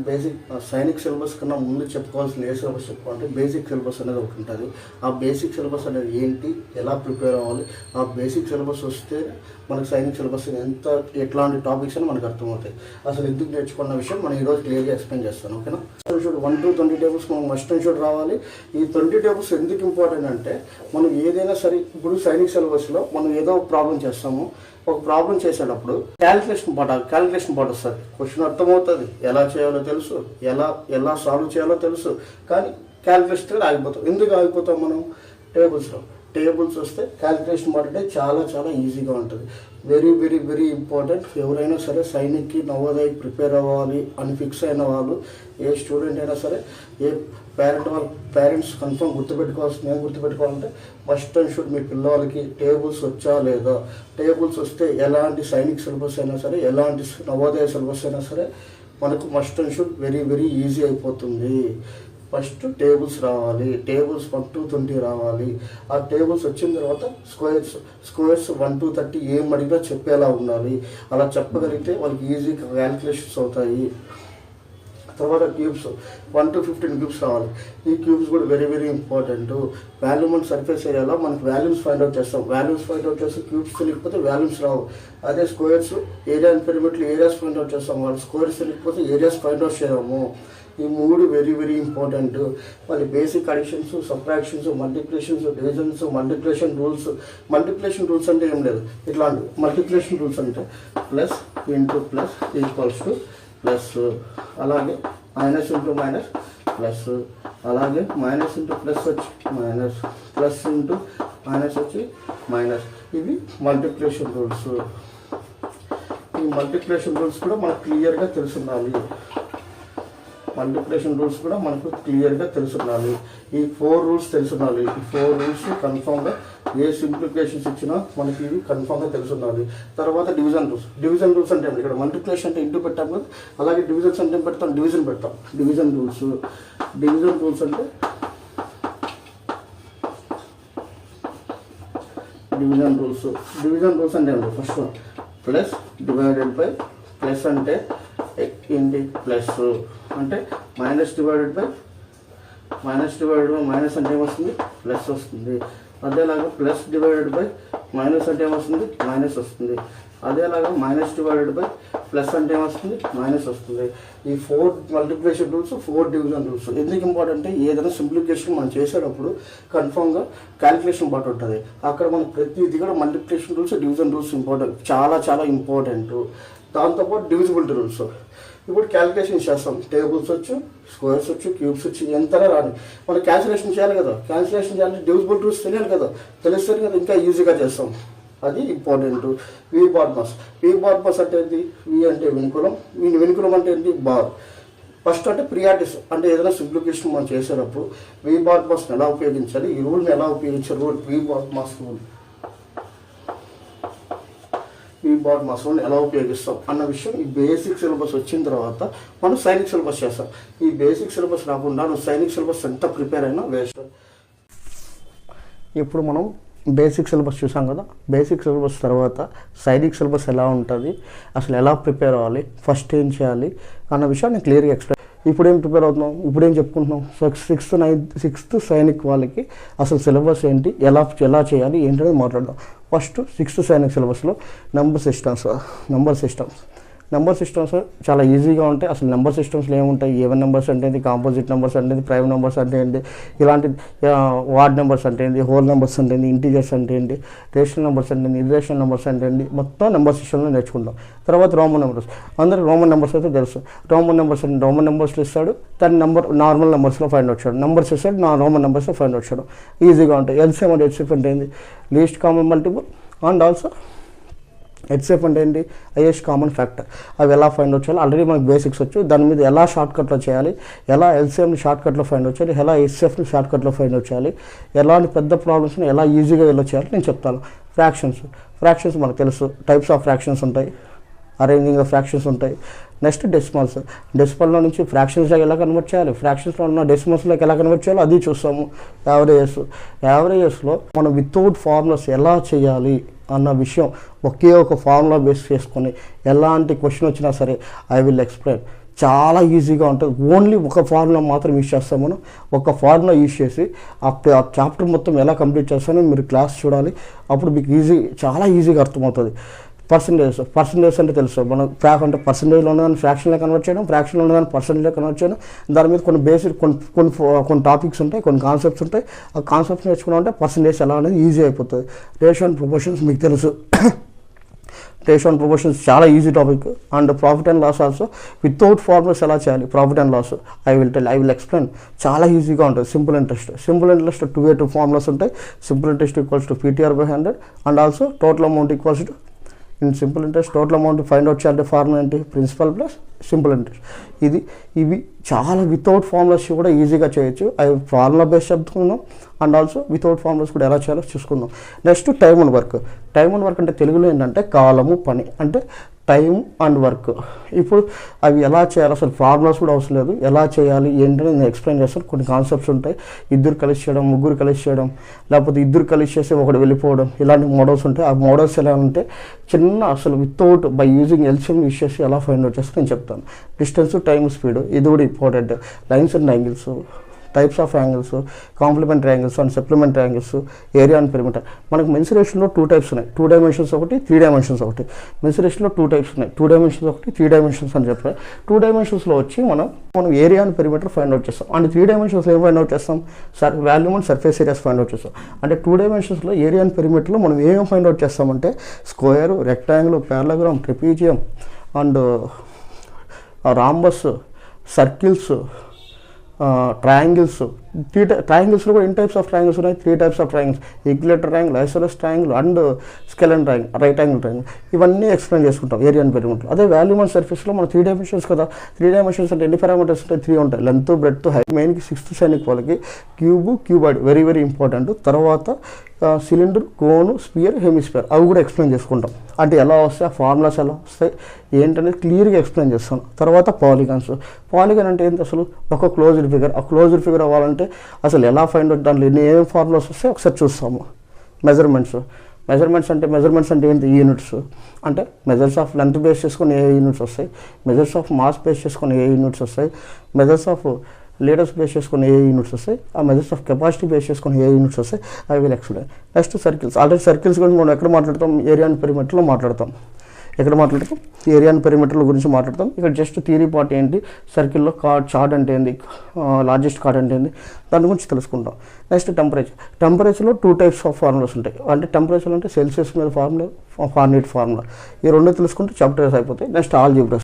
Basic Sainik syllabus కన్నా ముందు చెప్పుకోవాల్సిన ఏ సిలబస్ చెప్పుకోవాలంటే బేసిక్ సిలబస్ అనేది ఒకటి ఉంటుంది. ఆ బేసిక్ సిలబస్ అనేది ఏంటి, ఎలా ప్రిపేర్ అవ్వాలి, ఆ బేసిక్ సిలబస్ వస్తే మనకు సైనిక్ సిలబస్ ఎట్లాంటి టాపిక్స్ అని మనకు అర్థమవుతాయి. అసలు ఎందుకు నేర్చుకున్న విషయం మనం ఈరోజు క్లియర్గా ఎక్స్ప్లెయిన్ చేస్తాను. ఓకేనా? 1 to 20 టేబుల్స్ మనం మస్ట్ అండ్ షుడ్ రావాలి. ఈ 20 టేబుల్స్ ఎందుకు ఇంపార్టెంట్ అంటే మనం ఏదైనా సరే ఇప్పుడు సైనిక్ సిలబస్లో మనం ఏదో ఒక ప్రాబ్లం చేస్తాము. ఒక ప్రాబ్లం చేసేటప్పుడు క్యాలిక్యులేషన్ పార్ట్ వస్తుంది. క్వశ్చన్ అర్థమవుతుంది, ఎలా చేయాలో తెలుసు, ఎలా సాల్వ్ చేయాలో తెలుసు, కానీ క్యాలిక్యులేషన్ ఆగిపోతాం. ఎందుకు ఆగిపోతాం? మనం టేబుల్స్ వస్తే క్యాలిక్యులేషన్ పార్ట్ అంటే చాలా చాలా ఈజీగా ఉంటుంది. Very very very important. ఎవరైనా సరే సైనిక్కి నవోదయ ప్రిపేర్ అవ్వాలి అని ఫిక్స్ అయిన వాళ్ళు, ఏ స్టూడెంట్ అయినా సరే, ఏ పేరెంట్స్ కన్ఫర్మ్ గుర్తుపెట్టుకోవాలంటే మస్ట్ అండ్ షుడ్ మీ పిల్లలకి టేబుల్స్ వచ్చా లేదా, టేబుల్స్ వస్తే ఎలాంటి సైనిక్ సిలబస్ అయినా సరే, ఎలాంటి నవోదయ సిలబస్ అయినా సరే మనకు must and should very very easy అయిపోతుంది. ఫస్ట్ టేబుల్స్ రావాలి. టేబుల్స్ 1 to 20 రావాలి. ఆ టేబుల్స్ వచ్చిన తర్వాత స్క్వేర్స్ 1 to 30 ఏం అడిగినా చెప్పేలా ఉండాలి. అలా చెప్పగలిగితే వాళ్ళకి ఈజీగా క్యాల్కులేషన్స్ అవుతాయి. తర్వాత క్యూబ్స్ 1 to 15 క్యూబ్స్ రావాలి. ఈ క్యూబ్స్ కూడా very very important. Volume and surface ఏరియాలో మనకి వాల్యూమ్స్ ఫైండ్ అవుట్ చేస్తే క్యూబ్స్ తెలియకపోతే వాల్యూమ్స్ రావు. అదే స్క్వేర్స్ ఏరియా అండ్ పిరమిడ్లు ఏరియాస్ ఫైండ్ అవుట్ చేస్తాం. వాళ్ళు స్క్వేర్స్ తెలియకపోతే ఏరియాస్ ఫైండ్ అవుట్ చేయము. ఈ 3 వెరీ వెరీ ఇంపార్టెంట్. మళ్ళీ basic additions, subtractions, multiplications, divisions, multiplication rules అంటే ఏం లేదు. ఇట్లాంటి మల్టిప్లికేషన్ రూల్స్ అంటే plus into plus equals to plus, అలాగే మైనస్ ఇంటూ మైనస్ ప్లస్, అలాగే మైనస్ ఇంటూ ప్లస్ వచ్చి మైనస్, ప్లస్ ఇంటూ మైనస్ వచ్చి మైనస్. ఇవి మల్టిప్లికేషన్ రూల్స్. ఈ మల్టిప్లికేషన్ రూల్స్ కూడా మనకు క్లియర్గా తెలుసుండాలి. ఈ 4 రూల్స్ తెలుసుండాలి. ఈ 4 రూల్స్ కన్ఫామ్గా ఏ సింప్లిఫికేషన్స్ ఇచ్చినా మనకి ఇవి కన్ఫామ్గా తెలుసుండాలి. తర్వాత డివిజన్ రూల్స్ అంటే ఇక్కడ మల్టిప్లికేషన్ అంటే ఇంటూ పెట్టాం కదా, అలాగే డివిజన్స్ అంటే పెడతాం, డివిజన్ డివిజన్ రూల్స్ అంటే డివిజన్ రూల్స్ అంటే ఏంటి? First plus divided by, plus అంటే ఏంటి? ప్లస్ అంటే మైనస్ డివైడెడ్ బై మైనస్ అంటే ఏమొస్తుంది? ప్లస్ వస్తుంది. అదేలాగా ప్లస్ డివైడెడ్ బై మైనస్ అంటే ఏమొస్తుంది? మైనస్ వస్తుంది. అదేలాగా మైనస్ డివైడెడ్ బై ప్లస్ అంటే ఏమొస్తుంది? మైనస్ వస్తుంది. ఈ 4 మల్టిప్లికేషన్ రూల్స్, 4 డివిజన్ రూల్స్ ఎందుకు ఇంపార్టెంట్ అంటే ఏదైనా సింప్లిఫికేషన్ మనం చేసేటప్పుడు కన్ఫామ్గా క్యాలిక్యులేషన్ పార్ట్ ఉంటుంది. అక్కడ మనకు ప్రతిదీ కూడా multiplication rules, division rules important, చాలా చాలా ఇంపార్టెంట్. దాంతోపాటు డివిజిబిలిటీ రూల్స్. ఇప్పుడు క్యాలిక్యులేషన్ చేస్తాం. టేబుల్స్ వచ్చు, స్క్వేర్స్ వచ్చు, క్యూబ్స్ వచ్చు, ఎంతనే రాని మనం క్యాల్కులేషన్ చేయాలి కదా. క్యాల్కులేషన్ చేయాలంటే డివిజిబిలిటీ రూల్స్ తెలియాలి కదా. తెలిస్తే కదా ఇంకా ఈజీగా చేస్తాం. అది ఇంపార్టెంట్. వి బార్ మాస్ అంటే ఏంటి? వి అంటే వెనుకులం అంటే ఏంటి? బార్. ఫస్ట్ అంటే ప్రియారిటీస్ అంటే ఏదైనా సింప్లిఫికేషన్ మనం చేసేటప్పుడు వి బార్ మాస్ని ఎలా ఉపయోగించాలి, ఈ రూల్ని ఎలా ఉపయోగించాలి, వి బార్ మాస్ ఎలా ఉపయోగిస్తాం అన్న విషయం ఈ బేసిక్ సిలబస్ వచ్చిన తర్వాత మనం సైనిక్ సిలబస్ చేస్తాం. ఈ బేసిక్ సిలబస్ రాకుండా నువ్వు సైనిక్ సిలబస్ ఎంత ప్రిపేర్ అయినా వేస్ట్. ఇప్పుడు మనం బేసిక్ సిలబస్ చూసాం కదా. బేసిక్ సిలబస్ తర్వాత సైనిక్ సిలబస్ ఎలా ఉంటుంది, అసలు ఎలా ప్రిపేర్ అవ్వాలి, ఫస్ట్ ఏం చేయాలి అన్న విషయం నేను క్లియర్గా ఎక్స్ప్లెయిన్. ఇప్పుడు ఏం ప్రిపేర్ అవుతున్నాం, ఇప్పుడు ఏం చెప్పుకుంటున్నాం? 6th సైనిక్ వాళ్ళకి అసలు సిలబస్ ఏంటి, ఎలా చేయాలి ఏంటనేది మాట్లాడదాం. ఫస్ట్ 6th సైనిక్ సిలబస్లో నెంబర్ సిస్టమ్స్ చాలా ఈజీగా ఉంటాయి. అసలు నెంబర్ సిస్టమ్స్లో ఏముంటాయి? ఈవెన్ నెంబర్స్ అంటే ఏంటి, కాంపోజిట్ నెంబర్స్ అంటే ఏంటి, ప్రైమ్ నెంబర్స్ అంటే ఏంటి, ఇలాంటి వార్డ్ నెంబర్స్ అంటే ఏంటి, హోల్ నెంబర్స్ అంటే ఏంటి, ఇంటీజర్స్ అంటే ఏంటి, రేషనల్ నెంబర్స్ అంటే ఏంటి, ఇర్రేషనల్ నెంబర్స్ అంటే ఏంటి, మొత్తం నెంబర్ సిస్టంలో నేర్చుకుంటాం. తర్వాత రోమన్ నెంబర్స్, అందరికి రోమన్ నెంబర్స్ అయితే తెలుసు. రోమన్ నెంబర్స్లో ఇస్తాడు, దాని నార్మల్ నెంబర్స్లో ఫైండ్ అవుట్ చేయడం, నెంబర్స్ ఇస్తాడు, రోమన్ నెంబర్స్లో ఫైండ్ అవుట్ చేయడం ఈజీగా ఉంటాయి. ఎల్సిఎం అంటే హెచ్సిఎఫ్ అంటే ఏంటి? Least common multiple and also HCF అంటే ఏంటి? Highest common factor. అవి ఎలా ఫైండ్ అవుట్ చేయాలి ఆల్రెడీ మనకు బేసిక్స్ వచ్చు. దాని మీద ఎలా షార్ట్కట్లో చేయాలి, ఎలా ఎల్సిఎంని షార్ట్కట్లో ఫైండ్ అవుట్ చేయాలి, ఎలా హెచ్సిఎఫ్ని షార్ట్కట్లో ఫైండ్ అవుట్ చేయాలి, ఎలాంటి పెద్ద ప్రాబ్లమ్స్ని ఎలా ఈజీగా ఎలా చేయాలి నేను చెప్తాను. ఫ్రాక్షన్స్ మనకు తెలుసు. టైప్స్ ఆఫ్ ఫ్రాక్షన్స్ ఉంటాయి, అరేంజింగ్ ఆఫ్ ఫ్రాక్షన్స్ ఉంటాయి, నెక్స్ట్ డెసిమల్స్. డెసిమల్లో నుంచి ఫ్రాక్షన్స్లోకి ఎలా కన్వర్ట్ చేయాలి, ఫ్రాక్షన్స్లో ఉన్న డెసిమల్స్లోకి ఎలా కన్వర్ట్ చేయాలో అది చూస్తాము. యావరేజెస్లో మనం వితౌట్ ఫార్ములాస్ ఎలా చేయాలి అన్న విషయం ఒకే ఒక ఫార్ములా బేస్ చేసుకొని ఎలాంటి క్వశ్చన్ వచ్చినా సరే ఐ విల్ ఎక్స్ప్లెయిన్. చాలా ఈజీగా ఉంటుంది. ఓన్లీ ఒక ఫార్ములా మాత్రం యూజ్ చేస్తాం మనం. ఒక ఫార్ములా యూజ్ చేసి అప్పుడు ఆ చాప్టర్ మొత్తం ఎలా కంప్లీట్ చేస్తానో మీరు క్లాస్ చూడాలి. అప్పుడు మీకు చాలా ఈజీగా అర్థమవుతుంది. పర్సంటేజ్ అంటే తెలుసు మనం అంటే పర్సంటేజ్లో ఉన్నదాన్ని ఫ్రాక్షన్లో కన్వర్ట్ చేయడం, ఫ్రాక్షన్లో ఉన్నదాన్ని పర్సంటేజ్లో కన్వర్ట్ చేయడం. దాని మీద కొన్ని బేసిక్ కొన్ని టాపిక్స్ ఉంటాయి, కొన్ని కాన్సెప్ట్స్ ఉంటాయి. ఆ కాన్సెప్ట్స్ నేర్చుకున్నా అంటే పర్సంటేజ్ ఎలా అనేది ఈజీ అయిపోతుంది. రేషియో అండ్ ప్రపోర్షన్స్ మీకు తెలుసు. రేషియో అండ్ ప్రపోర్షన్స్ చాలా easy topic. And profit and loss also without formulas ఎలా చేయాలి profit and loss I will explain. చాలా ఈజీగా ఉంటుంది. సింపుల్ ఇంట్రెస్ట్ 2 ఫార్ములాస్ ఉంటాయి. Simple interest equals to PTR/100 and also total amount equals to in simple interest total amount find out చేయాలంటే formula ఏంటి, principal plus simple interest. ఇవి చాలా without formulas కూడా ఈజీగా చేయొచ్చు. అవి ఫార్ములా బేస్ చెప్పుకుందాం అండ్ ఆల్సో వితౌట్ ఫార్ములాస్ కూడా ఎలా చేయాలో చూసుకుందాం. Next time and work. Time and work అంటే తెలుగులో ఏంటంటే కాలము పని, అంటే టైం అండ్ వర్క్. ఇప్పుడు అవి ఎలా చేయాలి, అసలు ఫార్ములాస్ కూడా అవసరం లేదు, ఎలా చేయాలి ఏంటని నేను ఎక్స్ప్లెయిన్ చేస్తాను. కొన్ని కాన్సెప్ట్స్ ఉంటాయి. ఇద్దరు కలిసి చేయడం, ముగ్గురు కలిసి చేయడం, లేకపోతే ఇద్దరు కలిసి చేసి ఒకటి వెళ్ళిపోవడం, ఇలాంటి మోడల్స్ ఉంటాయి. ఆ మోడల్స్ ఎలా అంటే అసలు without by using LCM use చేసి ఎలా ఫైండ్ అవుట్ చేస్తే నేను చెప్తాను. డిస్టెన్స్, టైమ్, స్పీడ్ ఇది కూడా important. Lines and angles, types of angles, complementary angles and supplementary angles, area and perimeter. మనకు మెన్సురేషన్లో 2 టైప్స్ ఉన్నాయి. 2 డైమెన్షన్స్ ఒకటి, 3 డైమెన్షన్స్ ఒకటి. మెన్సురేషన్లో 2 టైప్స్ ఉన్నాయి. 2 డైమెన్షన్స్ ఒకటి, 3 డైమెన్షన్స్ అని చెప్పారు. 2 డైమెన్షన్స్లో వచ్చి మనం area and perimeter find out చేస్తాం. అండ్ 3 డైమెన్షన్స్లో ఏం ఫైండ్ అవుట్ చేస్తాం, volume and surface areas find out చేస్తాం. అంటే 2 డైమెన్షన్స్లో ఏరియా అండ్ పెరిమీటర్లో మనం ఏం ఫైండ్ అవుట్ చేస్తామంటే square, rectangle, parallelogram, trapezium and rhombus, circles, triangles. ట్రయాంగిల్స్లో కూడా ఎన్ని టైప్స్ ఆఫ్ ట్రయాంగిల్స్ ఉన్నాయి, 3 types of triangles. Equilateral triangle, isosceles triangle and scalene triangle, right angle triangle. ఇవన్నీ ఎక్స్ప్లెయిన్ చేసుకుంటాం ఏరియా అండ్ పెరిమీటర్. అదే వాల్యూమ్ అండ్ సర్ఫేస్లో మనం 3 dimensions కదా. 3 dimensions అంటే ఎన్ని పారామీటర్స్ ఉంటాయి, 3 ఉంటాయి. Length, breadth, height. మెయిన్కి 6th సైనిక్ వాళ్ళకి క్యూబాయిడ్ వెరీ వెరీ ఇంపార్టెంట్. తర్వాత సిలిండర్, కోన్, స్పియర్, హెమిస్పియర్ అవి కూడా ఎక్స్ప్లెయిన్ చేసుకుంటాం. అంటే ఎలా వస్తాయి, ఆ ఫార్ములాస్ ఎలా వస్తాయి ఏంటనేది క్లియర్గా ఎక్స్ప్లెయిన్ చేస్తాను. తర్వాత పాలిగాన్స్. పాలిగాన్ అంటే ఏంటి, అసలు ఒక క్లోజ్డ్ ఫిగర్. ఆ క్లోజ్డ్ ఫిగర్ అవ్వాలంటే అసలు ఎలా ఫైండ్ అవుట్, దాంట్లో ఏం ఫార్ములాస్ వస్తాయి ఒకసారి చూస్తాము. మెజర్మెంట్స్ అంటే ఏంటి, యూనిట్స్. అంటే మెజర్స్ ఆఫ్ లెంత్ బేస్ చేసుకొని ఏ యూనిట్స్ వస్తాయి, మెజర్స్ ఆఫ్ మాస్ బేస్ చేసుకొని ఏ యూనిట్స్ వస్తాయి, మెజర్స్ ఆఫ్ లీటర్స్ బేస్ చేసుకొని ఏ యూనిట్స్ వస్తాయి, ఆ మెజర్స్ ఆఫ్ కెపాసిటీ బేస్ చేసుకొని ఏ యూనిట్స్ వస్తాయి, I will explain. Next circles. Already circles గురించి మనం ఎక్కడ మాట్లాడతాం, ఏరియా అండ్ పెరిమీటర్లో మాట్లాడతాం. ఏరియా అండ్ పెరిమీటర్ల గురించి మాట్లాడతాం. ఇక్కడ జస్ట్ థియరీ పార్ట్ ఏంటి, సర్కిల్లో చార్ట్ అంటే ఏంది, లార్జెస్ట్ కార్డ్ అంటే ఏంది, దాని గురించి తెలుసుకుంటాం. నెక్స్ట్ టెంపరేచర్లో 2 టైప్స్ ఆఫ్ ఫార్ములాస్ ఉంటాయి. అంటే టెంపరేచర్ అంటే సెల్సియస్ మీద ఫార్ములా, ఫారెన్హీట్ ఫార్ములా. ఈ 2 తెలుసుకుంటే చాప్టర్స్ అయిపోతాయి. Next algebra.